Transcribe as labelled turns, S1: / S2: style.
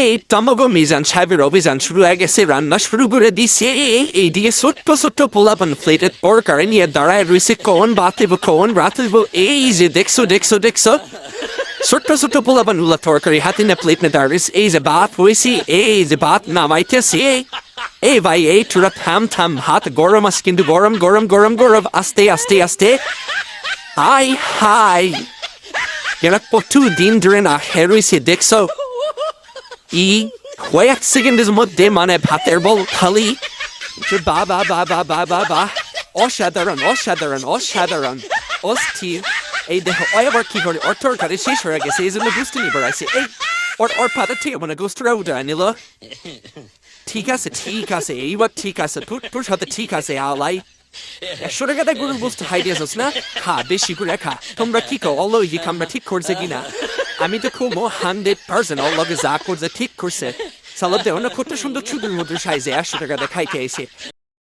S1: এই তমগো মিজান সাহেবের অভিযান শুরু হয়ে গেছে, রান্না শুরু করে দিছে। এইদিকে ছোট্ট ছোট্ট পোলাপান প্লেটের তরকারি নিয়ে দাঁড়ায় রয়েছে, কোন বাতিব কোন রাতিব। এই যে দেখছো দেখছো দেখছো, ছোট্ট ছোট্ট পোলাপান উল্লা তরকারি হাতে না প্লেট না দাঁড়িয়েছে। এই যে ভাত হয়েছি, এই যে ভাত নামাইতেছি। এই ভাই এই তোরা থাম থাম, হাত গরম আছে কিন্তু, গরম গরম গরম গরম, আস্তে আস্তে আস্তে। হাই হাই, এরা কতদিন ধরে না হেরোইছে দেখছো। কয়েক সেকেন্ডের মধ্যে মানে ভাতের বল খালি। বাবা বাবা বাবা বা, অসাধারণ অসাধারণ অসাধারণ অস্থির। এই দেখো ওই আবার কি করে, ওর তরকারি শেষ হয়ে গেছে, এই জন্য বুঝতে নিয়ে বেড়াইছে। এই ওর পাতা থেকে মানে গোস্তরা উঠে নিল। ঠিক আছে এইবার ঠিক আছে, তোর সাথে ঠিক আছে আলাই। 100 টাকা দিয়ে গরুর বস্তু হাই দিয়েছিস না, খা বেশি করে খা। তোমরা কি কো অলো এই আমরা ঠিক করছে কিনা? আমি তো খুব 100% অল্লগে যা করছে ঠিক করছে। সালাদ দেও না কত সুন্দর চুদুর মধ্যে সাইজে 100 টাকা দিয়ে খাইতে এসে।